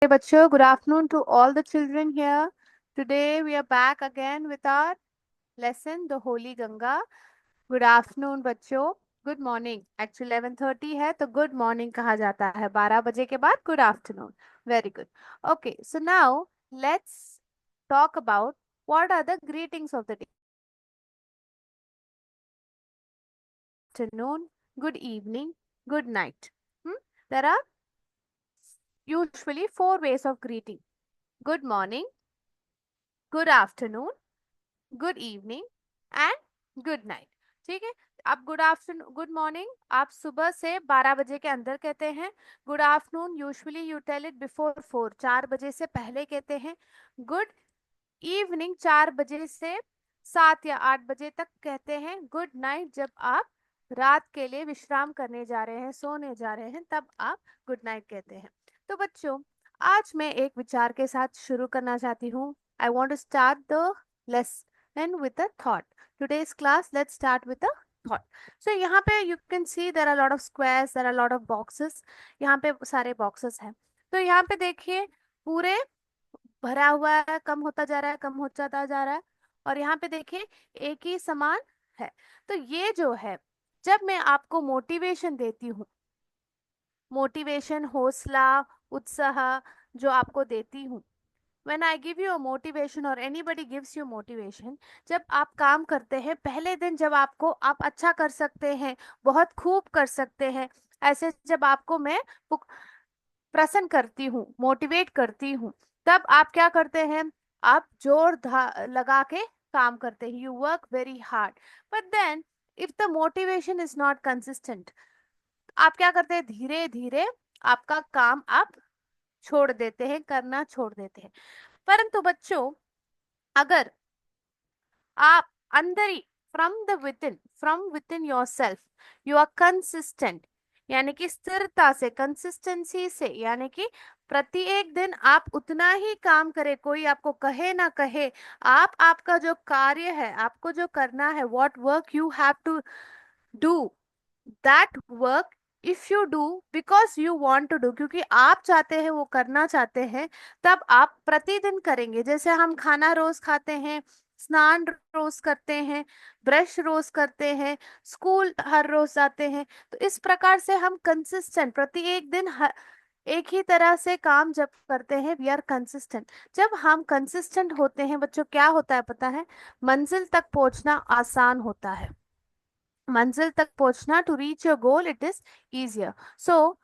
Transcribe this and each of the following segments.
Hey bachcho, good afternoon to all the children here. Today we are back again with our lesson, the Holy Ganga. Good afternoon बच्चों. Good morning. Actually 11:30 है तो good morning कहा जाता है. 12 बजे के बाद good afternoon. Very good. Okay, so now let's talk about what are the greetings of the day. Afternoon, good evening, good night. There are usually four ways of greeting. Good morning, good afternoon, good evening and good night. ठीक है. आप good afternoon, good morning आप सुबह से 12 बजे के अंदर कहते हैं. Good afternoon usually you tell it before 4, 4 बजे से पहले कहते हैं. गुड इवनिंग 4 बजे से 7 या 8 बजे तक कहते हैं. गुड नाइट जब आप रात के लिए विश्राम करने जा रहे हैं, सोने जा रहे हैं, तब आप गुड नाइट कहते हैं. तो बच्चों, आज मैं एक विचार के साथ शुरू करना चाहती हूँ. I want to start the lesson with a thought. Today's class, let's start with a thought. So यहाँ पे you can see there are a lot of squares, there are a lot of boxes. यहाँ पे सारे boxes हैं. तो यहाँ पे देखिए पूरे भरा हुआ है, कम होता जा रहा है, कम होता जा रहा है. और यहाँ पे देखिए एक ही समान है. तो ये जो है, जब मैं आपको मोटिवेशन देती हूँ, मोटिवेशन, हौसला, उत्साह जो आपको देती हूँ, when I give you a motivation or anybody gives you motivation, जब आप काम करते हैं पहले दिन, जब आपको आप अच्छा कर सकते हैं, बहुत खूब कर सकते हैं, ऐसे जब आपको मैं प्रसन्न करती हूँ, मोटिवेट करती हूँ, तब आप क्या करते हैं? आप लगा के काम करते हैं. You work very hard. But then if the motivation is not consistent, आप क्या करते हैं? धीरे धीरे आपका काम आप छोड़ देते हैं, करना छोड़ देते हैं. परंतु बच्चों, अगर आप अंदर ही from within yourself you are consistent, यानी कि स्थिरता से, कंसिस्टेंसी से, यानी कि प्रति एक दिन आप उतना ही काम करें, कोई आपको कहे ना कहे, आप आपका जो कार्य है, आपको जो करना है, what work you have to do, that work if you do because you want to do, क्योंकि आप चाहते हैं, वो करना चाहते हैं, तब आप प्रतिदिन करेंगे. जैसे हम खाना रोज खाते हैं, स्नान रोज करते हैं, ब्रश रोज करते हैं, स्कूल हर रोज जाते हैं, तो इस प्रकार से हम कंसिस्टेंट, प्रति एक दिन एक ही तरह से काम जब करते हैं, वी आर कंसिस्टेंट. जब हम कंसिस्टेंट होते हैं बच्चों, क्या होता है पता है? मंजिल तक पहुंचना आसान होता है. मंजिल तक पहुंचना, to reach your goal, it is easier. So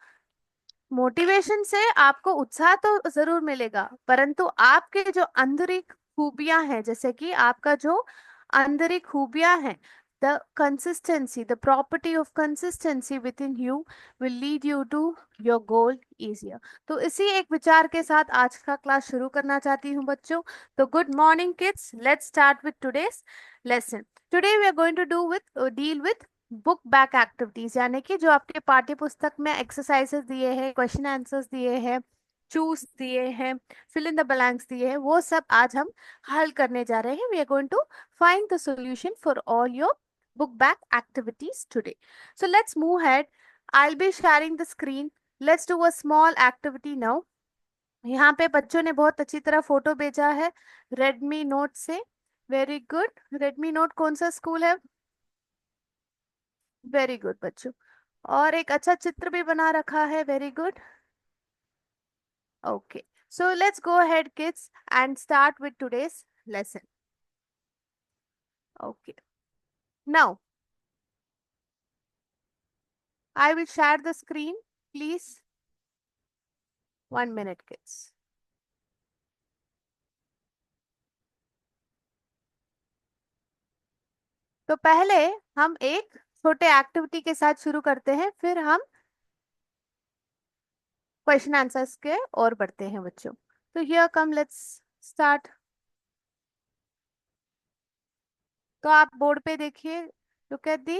motivation से आपको उत्साह तो जरूर मिलेगा, परंतु आपके जो आंतरिक खूबियां हैं, जैसे कि आपका जो आंतरिक खूबियां हैं, the consistency, the property of consistency within you will lead you to your goal easier. तो इसी एक विचार के साथ आज का क्लास शुरू करना चाहती हूँ बच्चों. तो good morning kids, let's start with today's lesson. Today we are going to deal with book back activities, यानी कि जो आपके पाठ्य पुस्तक में एक्सरसाइजेस दिए हैं, क्वेश्चन आंसर्स दिए हैं, चूज दिए हैं, फिल इन द ब्लैंक्स दिए हैं, वो सब आज हम हल करने जा रहे हैं. We are going to find the solution for all your book back activities today. So let's move ahead. I'll be sharing the screen. Let's do a small activity now. यहाँ पे बच्चों ने बहुत अच्छी तरह फोटो भेजा है रेडमी नोट से. Very good. रेडमी नोट कौन सा स्कूल है? वेरी गुड बच्चों. और एक अच्छा चित्र भी बना रखा है. Very good. Okay, so let's go ahead kids and start with today's lesson. Okay, now I will share the screen, please. 1 minute, kids. तो पहले हम एक छोटे एक्टिविटी के साथ शुरू करते हैं, फिर हम क्वेश्चन आंसर्स के और बढ़ते हैं बच्चों. तो हियर कम, लेट्स स्टार्ट. तो आप बोर्ड पे देखिए, look at the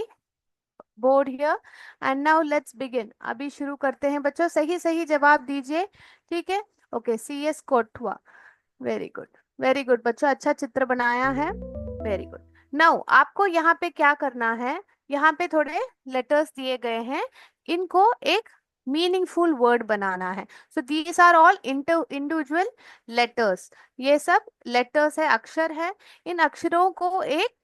board here and now let's begin. अभी शुरू करते हैं बच्चों. सही सही जवाब दीजिए, ठीक है? Okay, C S Kotwa. Very good, very good बच्चों, अच्छा चित्र बनाया है. Very good. नाउ आपको यहाँ पे क्या करना है? यहाँ पे थोड़े लेटर्स दिए गए हैं, इनको एक मीनिंगफुल वर्ड बनाना है. So these are all individual letters. ये सब लेटर्स है, अक्षर है. इन अक्षरों को एक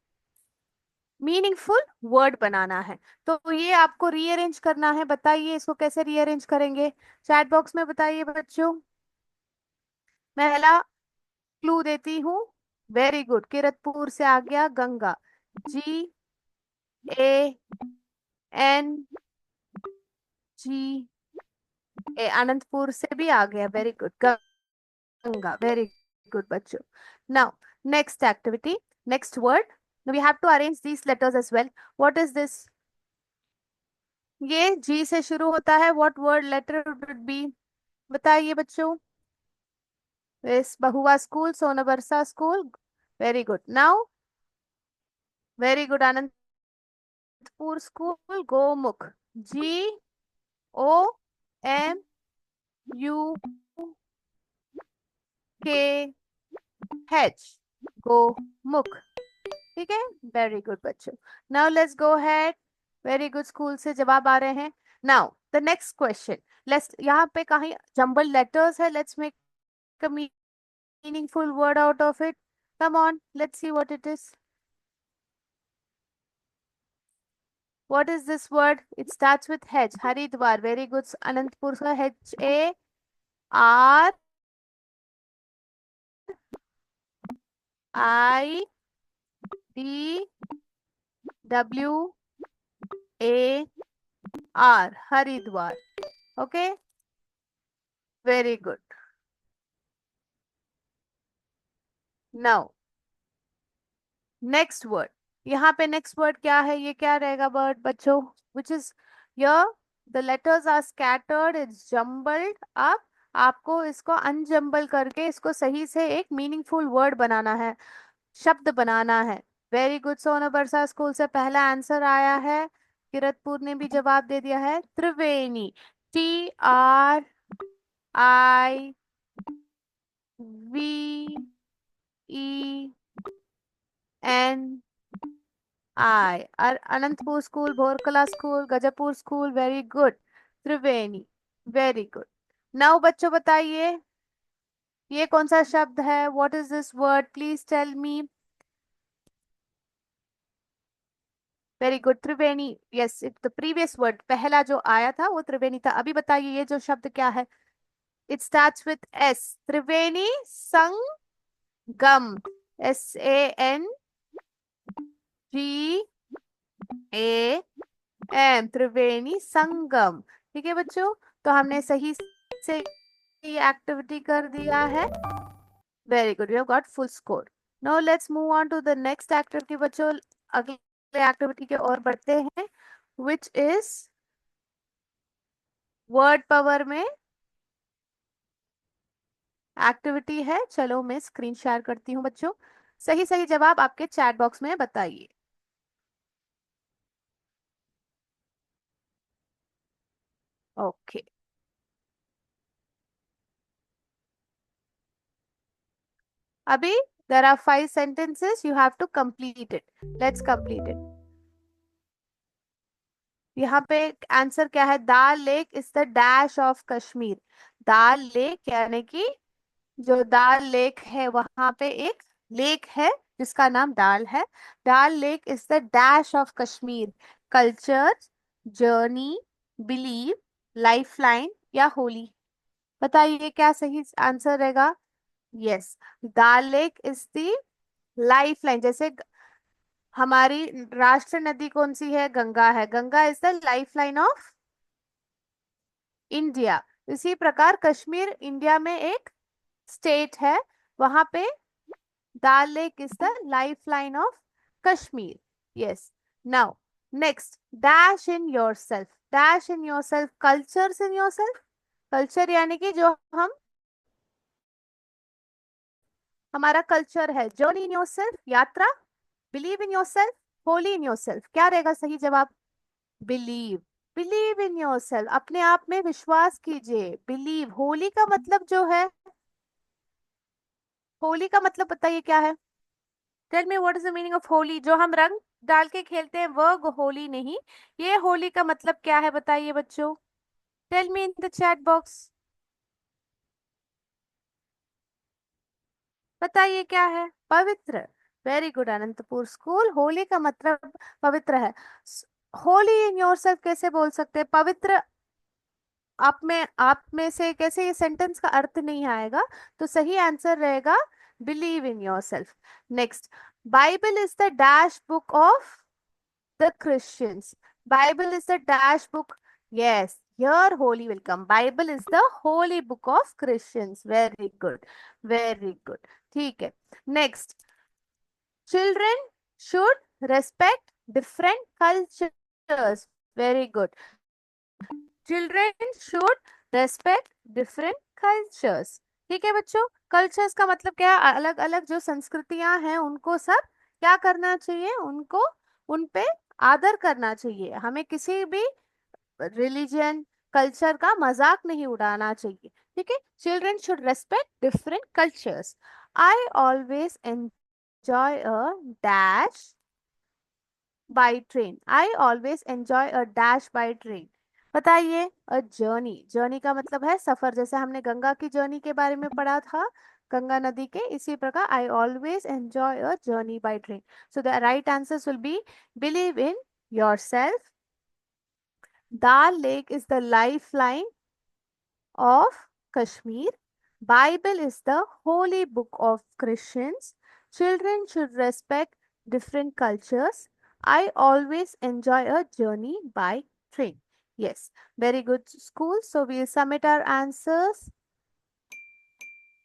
मीनिंगफुल वर्ड बनाना है. तो ये आपको रीअरेंज करना है. बताइए इसको कैसे रीअरेंज करेंगे. चैट बॉक्स में बताइए बच्चों. पहला क्लू देती हूँ. Very good. किरतपुर से आ गया गंगा. GANG. अनंतपुर से भी आ गया. Very good. Ganga. Very good बच्चों. Now next activity. Next word. We have to arrange these letters as well. What is this. ये जी से शुरू होता है. What word letter would be. बताइए बच्चों. इस Bahua school, Sonbarsa school. Very good. Now very good. Anantpur school. Gomukh. GOMUKH. Gomukh. ठीक है. वेरी गुड बच्चों. Now let's go ahead. Very good. School से जवाब आ रहे हैं. Now the next question. Let's, यहाँ पे कहीं जंबल लेटर्स है. Let's make a meaningful word out of it. Come on, let's see what it is. What is this word? It starts with H. Haridwar. Very good. Anantpur ka HARIDWAR. Haridwar. Okay. Very good. Now next word. यहाँ पे next word क्या है. ये क्या रहेगा word बच्चों. Which is here the letters are scattered. It's jumbled up. आपको इसको अनजम्बल करके इसको सही से एक मीनिंगफुल वर्ड बनाना है, शब्द बनाना है. Very good. सोना बरसा स्कूल से पहला आंसर आया है. किरतपुर ने भी जवाब दे दिया है. Triveni. TRIVENI. Anantpur school, Bhorkala school, Gajpur school. Very good. Triveni. Very good. Now बच्चों बताइए ये कौन सा शब्द है. What is this word. Please tell me. Very good. Triveni. Yes, the previous word पहला जो आया था वो त्रिवेणी था. अभी बताइए ये जो शब्द क्या है. It starts with S. Triveni Sangam. SANGAM. त्रिवेणी संगम. ठीक है बच्चों. तो हमने सही से ये एक्टिविटी कर दिया है. Very good. You have got full score. Now let's move on to the next activity बच्चों. अगले एक्टिविटी के और बढ़ते हैं, विच इज वर्ड पावर में एक्टिविटी है. चलो मैं स्क्रीन शेयर करती हूँ बच्चों. सही सही जवाब आपके चैट बॉक्स में बताइए. ओके. अभी there are 5 sentences. You have to complete it. Let's complete it. यहाँ पे आंसर क्या है. Dal lake is the dash of Kashmir. Dal lake यानी कि जो दाल लेक है वहां पे एक लेक है जिसका नाम दाल है. Dal lake is the dash of Kashmir. Culture, journey, believe, lifeline या होली. बताइए क्या सही आंसर रहेगा. Yes, Dal lake is the lifeline. जैसे हमारी राष्ट्र नदी कौन सी है. गंगा है. Ganga is the lifeline of India. इसी प्रकार कश्मीर इंडिया में एक स्टेट है. वहां पे Dal Lake is the lifeline of Kashmir. Yes. Now, next, dash in yourself. Dash in yourself. Cultures in yourself. Culture यानी कि जो हम हमारा कल्चर है. Journey in yourself. यात्रा. Believe in yourself. Holy in yourself. क्या रहेगा सही जवाब. Believe. Believe in yourself. अपने आप में विश्वास कीजिए. Believe. होली का मतलब जो है, होली का मतलब बताइए क्या है. Tell me what is the meaning of holy. जो हम रंग डाल के खेलते हैं वो होली नहीं. ये होली का मतलब क्या है बताइए बच्चों. Tell me in the chat box, बताइए क्या है? पवित्र। Very good Anantpur school. Holy का मतलब पवित्र है। होली इन योरसेल्फ कैसे बोल सकते हैं? पवित्र आप में से कैसे? ये सेंटेंस का अर्थ नहीं आएगा, तो सही आंसर रहेगा believe in yourself. Next, Bible is the dash book of the Christians. Bible is the dash book. Yes, here holy will come. Bible is the holy book of Christians. Very good. Very good. ठीक है. Next, children should respect different cultures. Very good. Children should respect different cultures. ठीक है बच्चों, cultures का मतलब क्या है? अलग अलग जो संस्कृतियां हैं उनको सब क्या करना चाहिए? उनको उन पे आदर करना चाहिए। हमें किसी भी रिलीजन कल्चर का मजाक नहीं उड़ाना चाहिए। ठीक है, children should respect different cultures. I always enjoy a dash by train. I always enjoy a dash by train. बताइए। अ जर्नी, जर्नी का मतलब है सफर। जैसे हमने गंगा की जर्नी के बारे में पढ़ा था, गंगा नदी के, इसी प्रकार आई always enjoy a journey by train. So the right answers will be believe in yourself, Dal Lake is the lifeline of Kashmir. Bible is the holy book of Christians. Children should respect different cultures. I always enjoy a journey by train. Yes, very good school. So we'll submit our answers.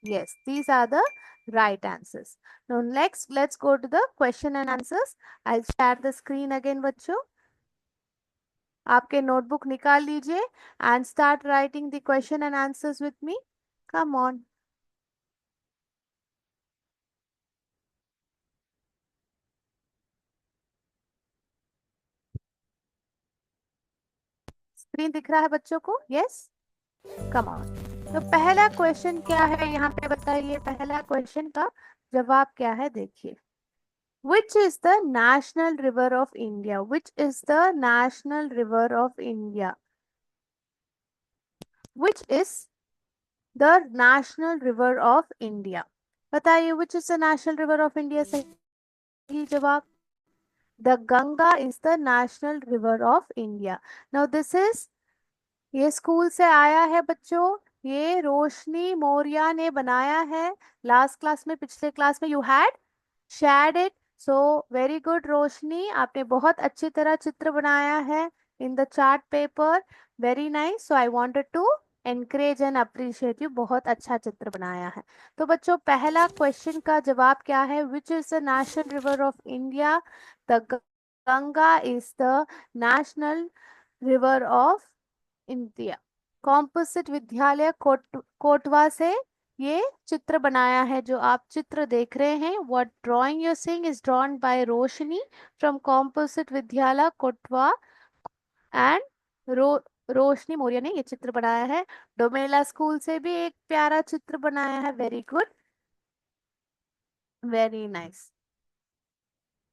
Yes, these are the right answers. Now next, let's go to the question and answers. I'll share the screen again, बच्चों. आपके notebook निकाल लीजिए and start writing the question and answers with me. Come on. Screen दिख रहा है बच्चों को? Yes, come on. तो पहला क्वेश्चन क्या है यहाँ पे बताइए? पहला क्वेश्चन का जवाब क्या है देखिए। Which is the national river of India? Which is the national river of India? Which is the national river of India? बताइए, which is the national river of India? सही जवाब, The Ganga is the national river of India. Now this is, ये school से आया है बच्चों, ये रोशनी मौर्य ने बनाया है। लास्ट क्लास में, पिछले क्लास में you had shared it. So very good Roshni, आपने बहुत अच्छी तरह चित्र बनाया है in the chart paper. Very nice. So I wanted to encourage and appreciate you. बहुत अच्छा चित्र बनाया है। तो बच्चों, पहला क्वेश्चन का जवाब क्या है? Which is the national river of India? The Ganga is the national river of India. Composite विद्यालय कोटवा से ये चित्र बनाया है। जो आप चित्र देख रहे हैं, what drawing you seeing is drawn by Roshni from composite विद्यालय कोटवा एंड रोशनी मौर्य ने ये चित्र बनाया है। डोमेला स्कूल से भी एक प्यारा चित्र बनाया है। Very good, very nice.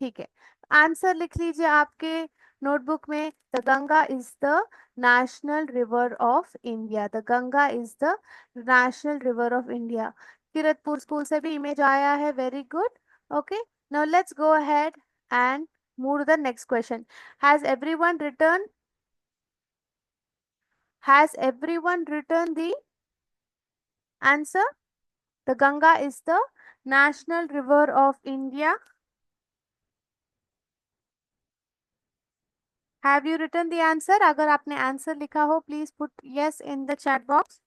ठीक है, आंसर लिख लीजिए आपके नोटबुक में। The Ganga is the national river of India. The Ganga is the national river of India. Kiratpur school से भी इमेज आया है। Very good. Okay, now let's go ahead and move to the next question. Has everyone return has everyone return the answer? The Ganga is the national river of India. Have you written the answer? अगर आपने answer लिखा हो, please put yes in the chat box.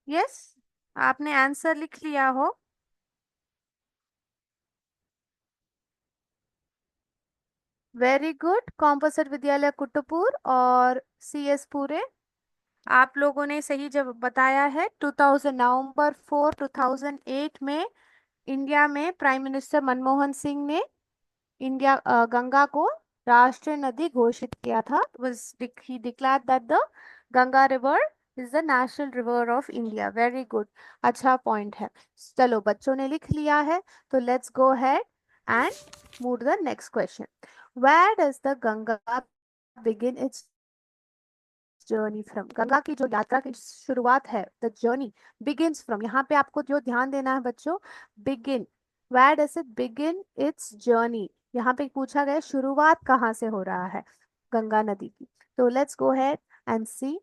Yes, आपने answer लिख लिया हो। Very good. Composite विद्यालय कुटुपुर और CS पुरे, आप लोगों ने सही जब बताया है। 2000 नवंबर 4 2008 में इंडिया में प्राइम मिनिस्टर मनमोहन सिंह ने गंगा को राष्ट्रीय नदी घोषित किया था। he declared that the Ganga river is the national river of India. Very good, अच्छा पॉइंट है। चलो, बच्चों ने लिख लिया है, तो लेट्स गो है and move to the next question. Where does the Ganga begin its journey from? Ganga की जो यात्रा की शुरुआत है, the journey begins from, यहाँ पे आपको जो ध्यान देना है बच्चों, begin. Where does it begin its journey? यहाँ पे पूछा गया शुरुआत कहाँ से हो रहा है गंगा नदी की. तो let's go ahead and see.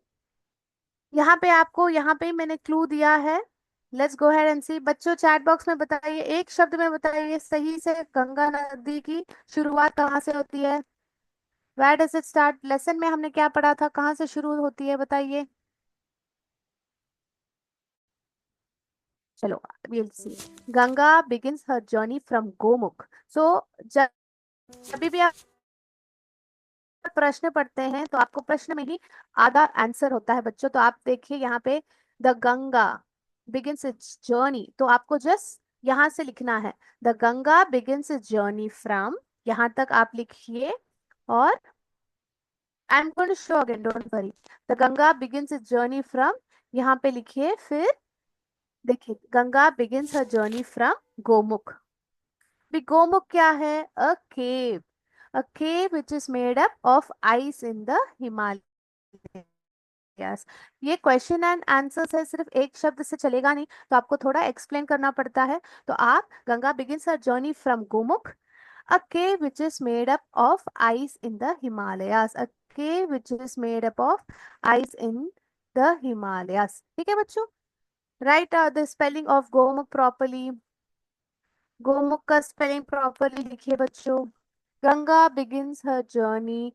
यहाँ पे आपको, यहाँ पे मैंने क्लू दिया है. लेट्स गो अहेड एंड सी. बच्चों चैट बॉक्स में बताइए, एक शब्द में बताइए सही से, गंगा नदी की शुरुआत कहाँ से होती है? Where does it start? Lesson में हमने क्या पढ़ा था, कहाँ से शुरू होती है बताइए. चलो we'll see. Ganga begins her journey from Gomukh. सो जब भी आप प्रश्न पढ़ते हैं तो आपको प्रश्न में ही आधा आंसर होता है बच्चों. तो आप देखिए यहाँ पे, the Ganga begins its journey, तो आपको जस्ट यहाँ से लिखना है, the Ganga begins its journey from, यहाँ तक आप लिखिए. और I am going to show again, don't worry. The Ganga begins its journey from, यहाँ पे लिखिए. फिर देखिए, Ganga begins her journey from Gomukh. भी गोमुख क्या है? A cave. A cave which is made up of ice in the Himalaya. Yes, ये क्वेश्चन एंड आंसर्स है, सिर्फ एक शब्द से चलेगा नहीं, तो आपको थोड़ा एक्सप्लेन करना पड़ता है. तो आप, Ganga begins her journey from Gomukh, a cave which is made up of ice in the Himalayas. A cave which is made up of ice in the Himalayas. ठीक है बच्चों, right the spelling of Gomukh properly. Gomukh का स्पेलिंग प्रॉपरली लिखिए बच्चों. Ganga begins her journey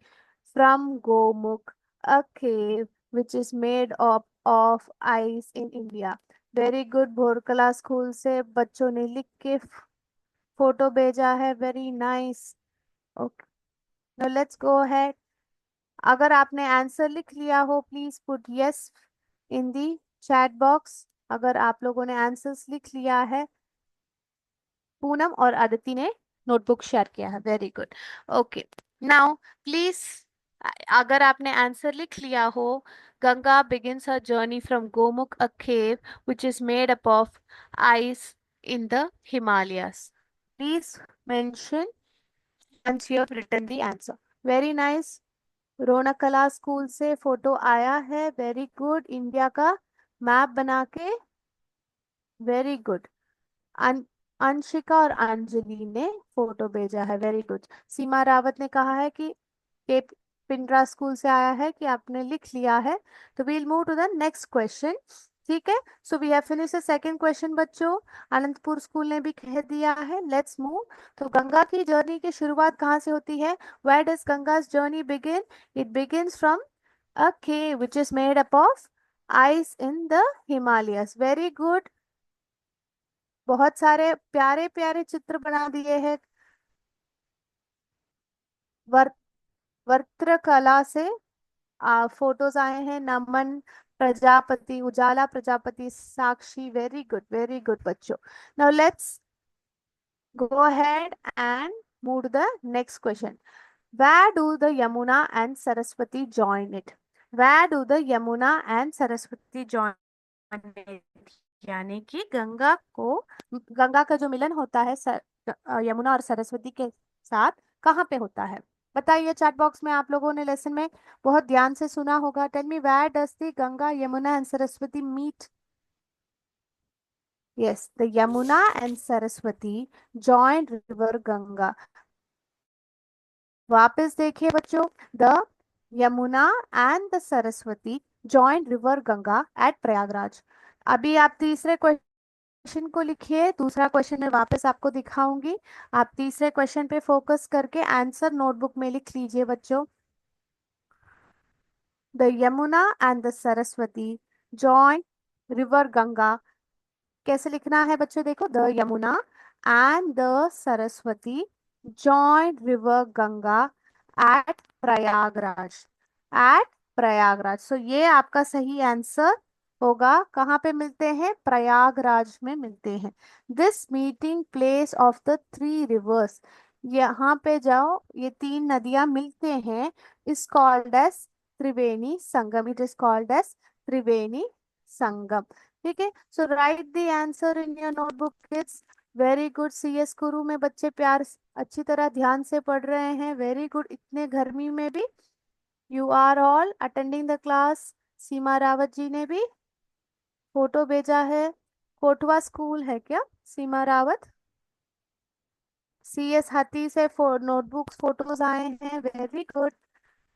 from Gomukh, a cave which is made of ice in India. Very good. Bhorkala school से बच्चों ने लिख के फोटो भेजा है. Very nice. Okay, now let's go ahead. अगर आपने आंसर लिख लिया हो, please put yes in the chat box. अगर आप लोगों ने आंसर्स लिख लिया है, पूनम और अदिति ने नोटबुक शेयर किया है. Very good. Okay, now please, अगर आपने आंसर लिख लिया हो, Ganga begins her journey from Gomukh, a cave which is made up of ice in the Himalayas. Please mention once you have written the answer. Very nice. रौनक कला school से photo आया है. Very good. India का map बना के. Very good. Anshika और अंजलि ने photo भेजा है. Very good. सीमा रावत ने कहा है कि टेप पिंडरा स्कूल से आया है कि आपने लिख लिया है. तो we'll move to the next question. ठीक है, so we have finish the second question बच्चों. अनंतपुर स्कूल ने भी कह दिया है. Let's move. तो गंगा की जर्नी की शुरुआत कहाँ से होती है? Where does Ganga's journey begin? It begins from a cave which is made up of ice in the Himalayas. Very good. बहुत सारे प्यारे प्यारे चित्र बना दिए हैं. वर, वर्त्रकला से फोटोज आए हैं. Naman Prajapati, Ujala Prajapati, Sakshi. Very good, very good बच्चों. Now let's go ahead and move to the next question. Where do the Yamuna and Saraswati join it? Where do the Yamuna and Saraswati join it? यानी कि गंगा को, गंगा का जो मिलन होता है यमुना और सरस्वती के साथ, कहाँ पे होता है? बताइए चैट बॉक्स में. आप लोगों ने लेसन में बहुत ध्यान से सुना होगा. Tell me, where does the Ganga, Yamuna and Saraswati meet? Yes, the Yamuna and Saraswati joint river Ganga. वापस देखिए बच्चों, the Yamuna and the Saraswati joint river Ganga at Prayagraj. अभी आप तीसरे क्वेश्चन को लिखिए. दूसरा क्वेश्चन मैं वापस आपको दिखाऊंगी. आप तीसरे क्वेश्चन पे फोकस करके आंसर नोटबुक में लिख लीजिए बच्चों. The Yamuna and the Saraswati joint river Ganga. कैसे लिखना है बच्चों? देखो, the Yamuna and the Saraswati joint river Ganga at Prayagraj. At Prayagraj. So ये आपका सही आंसर होगा. कहाँ पे मिलते हैं? प्रयागराज में मिलते हैं. This meeting place of the three rivers. यहाँ पे जाओ, ये तीन नदियां मिलते हैं. Is called as Triveni Sangam. It is called as Triveni Sangam. ठीक है, so right the answer in your notebook kids. Very good. CS Guru में बच्चे अच्छी तरह ध्यान से पढ़ रहे हैं। वेरी गुड, इतने गर्मी में भी you are all attending the class. Seema Rawat ji ने भी फोटो भेजा है। कोटवा स्कूल है क्या सीमा रावत? CS हाथी से नोटबुक्स फोटोज आए हैं। वेरी गुड,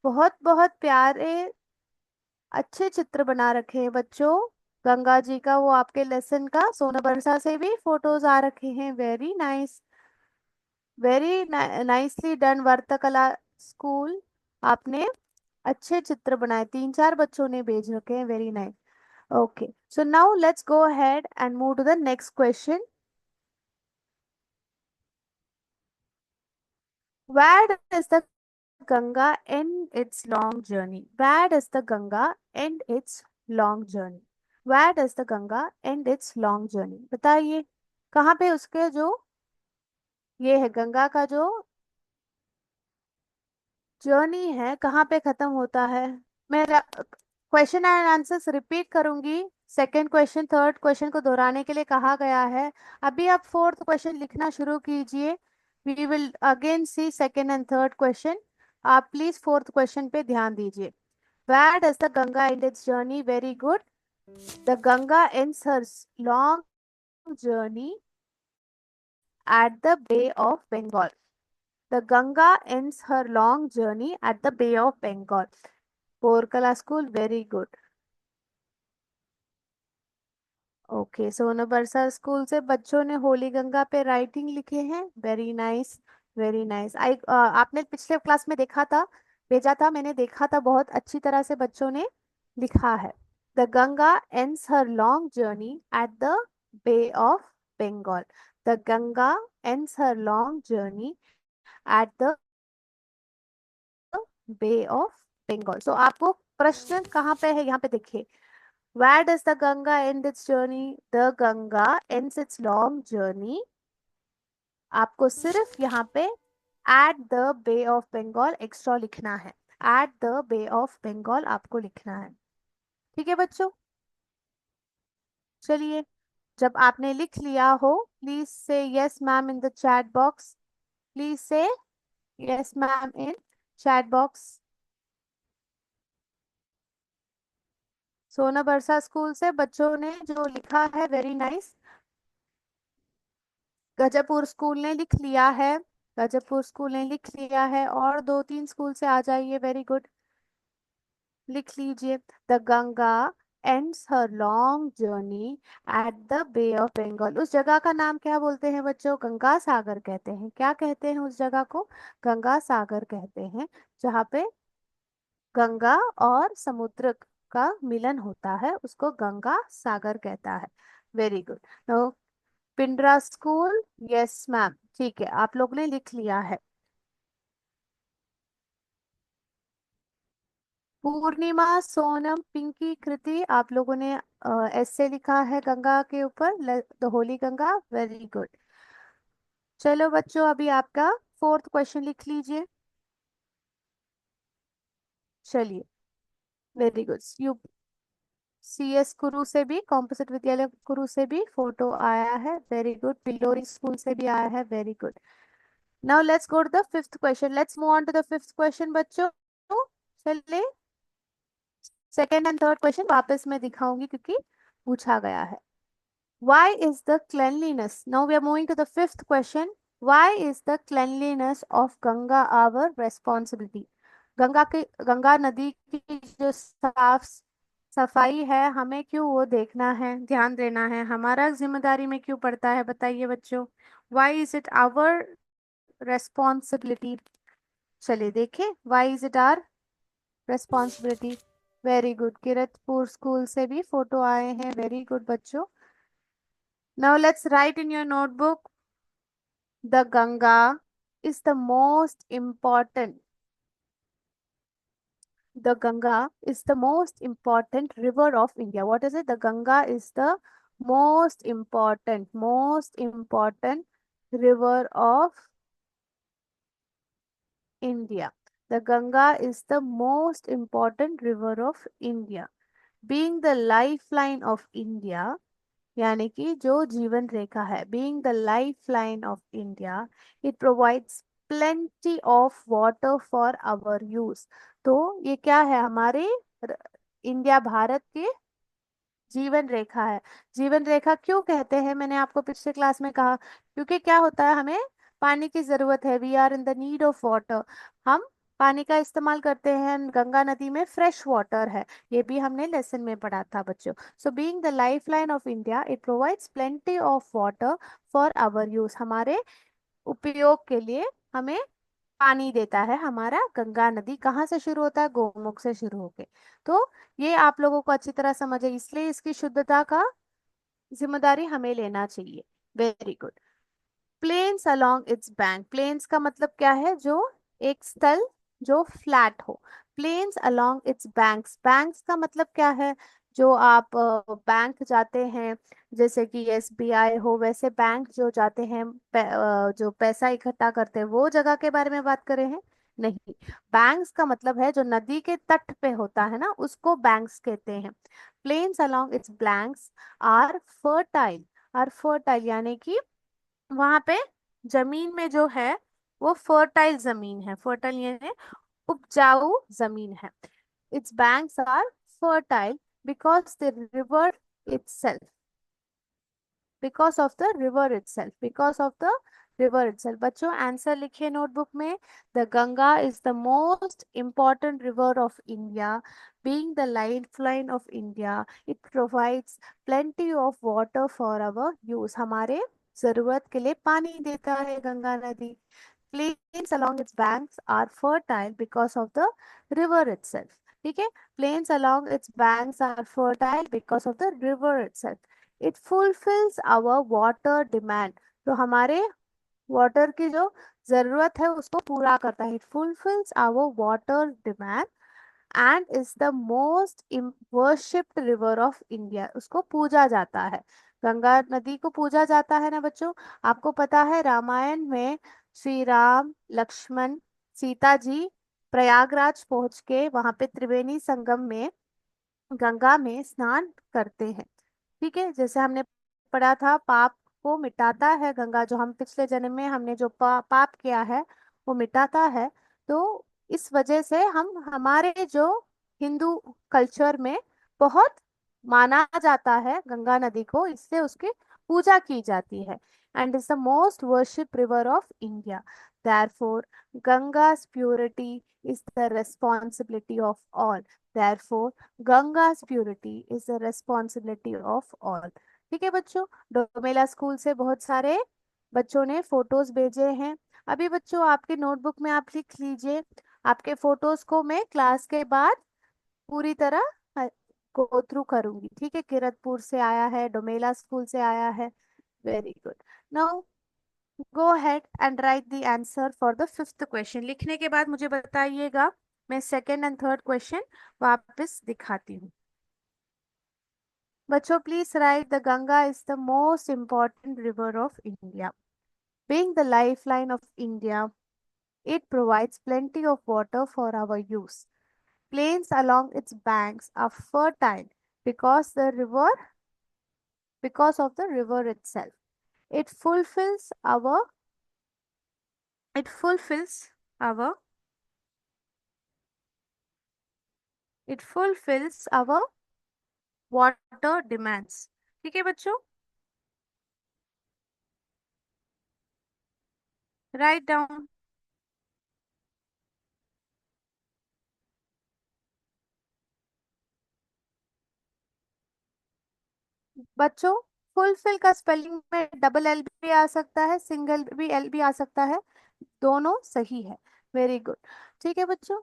बहुत बहुत प्यारे अच्छे चित्र बना रखे हैं बच्चों। गंगा जी का वो आपके लेसन का सोना बरसा से भी फोटोज आ रखे हैं। Very nice, very nicely done Vartakala school. आपने अच्छे चित्र बनाए, 3-4 बच्चों ने भेज रखे हैं। Very nice. Okay, so now let's go ahead and move to the next question. Where does the Ganga end its long journey? Where does the Ganga end its long journey? Where does the Ganga end its long journey? बताइए, कहाँ पे उसके जो ये है गंगा का जो journey है कहाँ पे खत्म होता है? मैं क्वेश्चन एंड आंसर्स रिपीट करूंगी। सेकंड क्वेश्चन थर्ड क्वेश्चन को दोहराने के लिए कहा गया है। अभी आप फोर्थ क्वेश्चन लिखना शुरू कीजिए। We will again see second and third question. आप प्लीज फोर्थ क्वेश्चन पे ध्यान दीजिए। Where does the Ganga end its journey? Very good. The Ganga ends her long journey at the Bay of Bengal. The Ganga ends her long journey at the Bay of Bengal. Porkala School, very good. Okay, Sonbarsa school से बच्चों ने होली गंगा पे writing लिखे हैं। Very nice, very nice. I आपने पिछले class में देखा था, भेजा था, मैंने देखा था, बहुत अच्छी तरह से बच्चों ने लिखा है। The Ganga ends her long journey at the bay of Bengal. The Ganga ends her long journey at the bay of Bengal. So आपको प्रश्न कहाँ पे है यहाँ पे देखिए। Where does the Ganga end its journey? The Ganga ends its long journey. आपको सिर्फ यहाँ पे at the Bay of Bengal extra लिखना है। At the Bay of Bengal आपको लिखना है। ठीक है बच्चों, चलिए, जब आपने लिख लिया हो please say yes ma'am in the chat box. Please say yes ma'am in chat box. Sonbarsa school से बच्चों ने जो लिखा है वेरी नाइस। गजबपुर स्कूल ने लिख लिया है। गजबपुर स्कूल ने लिख लिया है और 2-3 स्कूल से आ जाइए। वेरी गुड, लिख लीजिए। The Ganga ends her long journey at the bay of Bengal. उस जगह का नाम क्या बोलते हैं बच्चों? गंगा सागर कहते हैं। क्या कहते हैं उस जगह को? गंगा सागर कहते हैं, जहाँ पे गंगा और समुद्र का मिलन होता है, उसको गंगा सागर कहता है। Very good. Pindra school, yes ma'am, ठीक है, आप लोग ने लिख लिया है। पूर्णिमा, सोनम, पिंकी, कृति, आप लोगों ने ऐसे लिखा है गंगा के ऊपर, the Holi Ganga. Very good. चलो बच्चों, अभी आपका फोर्थ क्वेश्चन लिख लीजिए। चलिए, वेरी गुड। यू CS कुरु से भी, कॉम्पोजिट विद्यालय कुरु से भी फोटो आया है। Very good. पिलोरी स्कूल से भी आया है। Very good. Now let's go to the fifth question. Let's move on to the fifth question बच्चों। चलिए, सेकेंड एंड थर्ड क्वेश्चन वापस मैं दिखाऊंगी क्योंकि पूछा गया है। Why is the cleanliness? Now we are moving to the fifth question. Why is the cleanliness of Ganga our responsibility? Ganga नदी की जो साफ सफाई है, हमें क्यों वो देखना है, ध्यान देना है, हमारा जिम्मेदारी में क्यों पड़ता है? बताइए बच्चों। Why is it our responsibility? चलिए देखें, Why is it our responsibility? Very good. Kiratpur school से भी फोटो आए हैं। वेरी गुड बच्चों। Now let's write in your notebook. The Ganga is the most important. The Ganga is the most important river of India. What is it? The Ganga is the most important river of India. The Ganga is the most important river of India. Being the lifeline of India, यानी कि जो जीवन रेखा है, being the life line of India, it provides plenty of water for our use. तो ये क्या है, हमारे र- इंडिया भारत के जीवन रेखा है। जीवन रेखा क्यों कहते हैं, मैंने आपको पिछले क्लास में कहा, क्योंकि क्या होता है, हमें पानी की जरूरत है, we are in the need of water. हम पानी का इस्तेमाल करते हैं, गंगा नदी में फ्रेश वाटर है, ये भी हमने लेसन में पढ़ा था बच्चों। So being the life line of India, it provides plenty of water for our use, हमारे उपयोग के लिए हमें पानी देता है। हमारा गंगा नदी कहाँ से शुरू होता है, गोमुख से शुरू होके। तो ये आप लोगों को अच्छी तरह समझ है, इसलिए इसकी शुद्धता का जिम्मेदारी हमें लेना चाहिए। Very good. Plains along its bank, plains का मतलब क्या है, जो एक स्थल जो फ्लैट हो। Plains along its banks, banks का मतलब क्या है, जो आप बैंक जाते हैं, जैसे कि एसबीआई हो, वैसे बैंक जो जाते हैं जो पैसा इकट्ठा करते हैं, वो जगह के बारे में बात कर रहे हैं, नहीं। बैंक्स का मतलब है जो नदी के तट पे होता है ना, उसको बैंक्स कहते हैं। Plains along its banks are fertile, are fertile यानी कि वहां पे जमीन में जो है वो फर्टाइल जमीन है, फर्टाइल यानी उपजाऊ जमीन है। Its banks are fertile because the river itself, because of the river itself, because of the river itself। बच्चों आंसर लिखिए नोटबुक में। The Ganga is the most important river of India, being the lifeline of India, it provides plenty of water for our use, हमारे जरूरत के लिए पानी देता है गंगा नदी। Plains along its banks are fertile because of the river itself, ठीक है। Plains along its banks are fertile because of the river itself. It fulfills our water demand, तो हमारे वाटर की जो जरूरत है उसको पूरा करता है। It fulfills our water demand and is the most worshipped river of India, उसको पूजा जाता है, गंगा नदी को पूजा जाता है ना बच्चों। आपको पता है रामायण में श्री राम लक्ष्मण सीता जी प्रयागराज पहुंच के वहां पे त्रिवेणी संगम में गंगा में स्नान करते हैं, ठीक है। जैसे हमने पढ़ा था, पाप को मिटाता है गंगा, जो हम पिछले जन्म में हमने जो पाप किया है वो मिटाता है। तो इस वजह से हम हमारे जो हिंदू कल्चर में बहुत माना जाता है गंगा नदी को, इससे उसकी पूजा की जाती है। And is the most worship river of India, therefore Ganga's purity is the responsibility of all, therefore Ganga's purity is the responsibility of all। ठीक है बच्चों, डोमेला स्कूल से बहुत सारे बच्चों ने फोटोज भेजे हैं। अभी बच्चों आपके नोटबुक में आप लिख लीजिए, आपके फोटोज को मैं क्लास के बाद पूरी तरह गो थ्रू करूंगी, ठीक है। किरतपुर से आया है, डोमेला स्कूल से आया है, very good. Now go ahead and right the answer for the fifth question. लिखने के बाद मुझे बताइएगा, मैं सेकेंड एंड थर्ड क्वेश्चन वापस दिखाती हूँ। बच्चों please right, the Ganga is the most important river of India. Being the lifeline of India, it provides plenty of water for our use. Plains along its banks are fertile because the river because of the river itself. It fulfills our it fulfills our it fulfills our water demands, ठीक है बच्चों। Write down. बच्चों fulfil का spelling में double L भी आ सकता है, single भी एल भी आ सकता है, दोनों सही है। वेरी गुड, ठीक है बच्चों।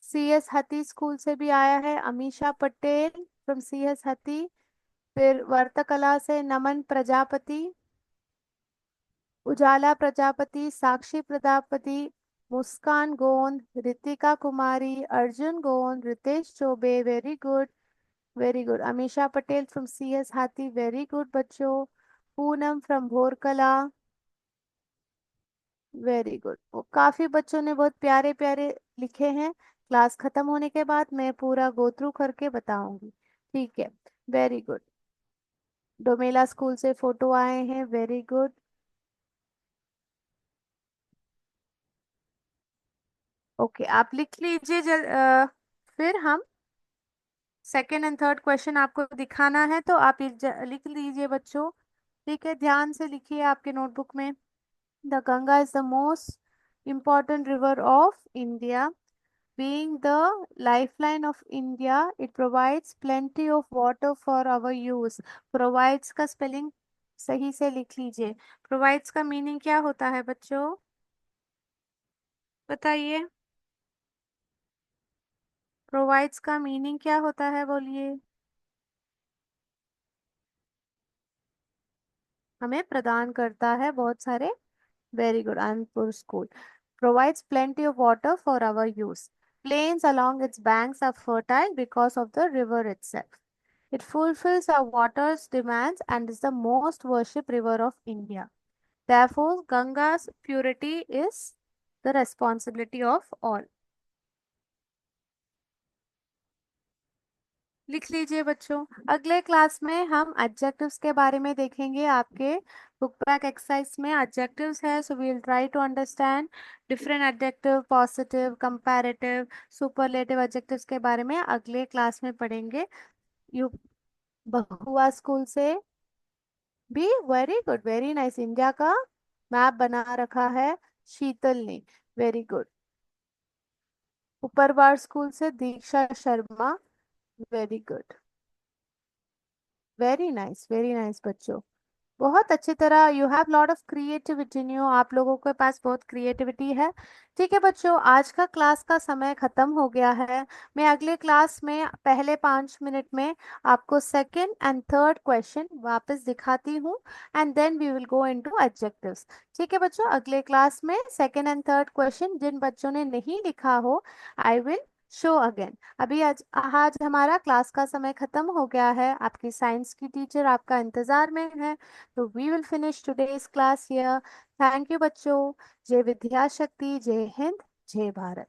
सीएस हती स्कूल से भी आया है अमीषा पटेल फ्रॉम सीएस हती। फिर वर्तकला से नमन प्रजापति, उजाला प्रजापति, साक्षी प्रजापति, मुस्कान गोंद, Ritika Kumari, Arjun Gond, Ritesh Choubey, very good, very good. Amisha Patel from CS Hathi, very good बच्चों। Poonam from Bhorkala, very good. वो काफी बच्चों ने बहुत प्यारे प्यारे लिखे हैं, क्लास खत्म होने के बाद मैं पूरा गो थ्रू करके बताऊंगी, ठीक है। Very good. डोमेला स्कूल से फोटो आए हैं, वेरी गुड। ओके, आप लिख लीजिए फिर हम सेकेंड एंड थर्ड क्वेश्चन आपको दिखाना है, तो आप लिख लीजिए बच्चों। ठीक है, ध्यान से लिखिए आपके नोटबुक में। The Ganga is the most important river of India. Being the lifeline of India, it provides plenty of water for our use. Provides का स्पेलिंग सही से लिख लीजिए। Provides का मीनिंग क्या होता है बच्चों, बताइए। Provides का मीनिंग क्या होता है, बोलिए। हमें प्रदान करता है बहुत सारे। Very good, Anpur school provides plenty of water for our use. Plains along its banks are fertile because of the river itself. It fulfills our water's demands and is the most worshipped river of India. Therefore, Ganga's purity is the responsibility of all. लिख लीजिए बच्चों। अगले class में हम adjectives के बारे में देखेंगे। आपके बुक बैक एक्सरसाइज में एडजेक्टिव्स है, so we will try to understand different adjective, positive, comparative, superlative adjectives के बारे में अगले क्लास में पढ़ेंगे। यू बहुआ स्कूल से भी very good, very nice. India का मैप बना रखा है शीतल ने, वेरी गुड। उपरवार स्कूल से Diksha Sharma, very good, very nice बच्चों। बहुत अच्छी तरह, you have lot of creativity in you, आप लोगों के पास बहुत क्रिएटिविटी है। ठीक है बच्चों, आज का क्लास का समय खत्म हो गया है। मैं अगले क्लास में पहले 5 मिनट में आपको सेकंड एंड थर्ड क्वेश्चन वापस दिखाती हूँ, and then we will go into adjectives. ठीक है बच्चों, अगले क्लास में सेकंड एंड थर्ड क्वेश्चन जिन बच्चों ने नहीं लिखा हो, आई विल शो अगेन। अभी आज आज हमारा क्लास का समय खत्म हो गया है, आपकी साइंस की टीचर आपका इंतजार में है। तो we will finish today's class here. Thank you बच्चों। जय विद्या शक्ति, जय हिंद, जय भारत।